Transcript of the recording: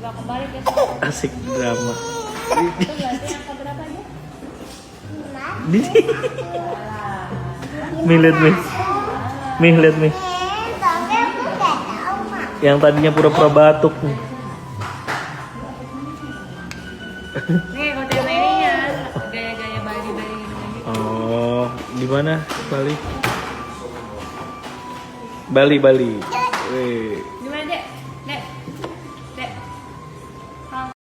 Coba kembali ke sana. Asik drama. Itu berarti angka berapa dia? Di Mi lihat Mi. Mi lihat Mi. Tapi aku nggak tahu mak. Yang tadinya pura-pura batuk nih. Nih hotel Mary-nya. Gaya-gaya Bali-Bali gitu. Oh, di mana? Bali. Bali. Wih.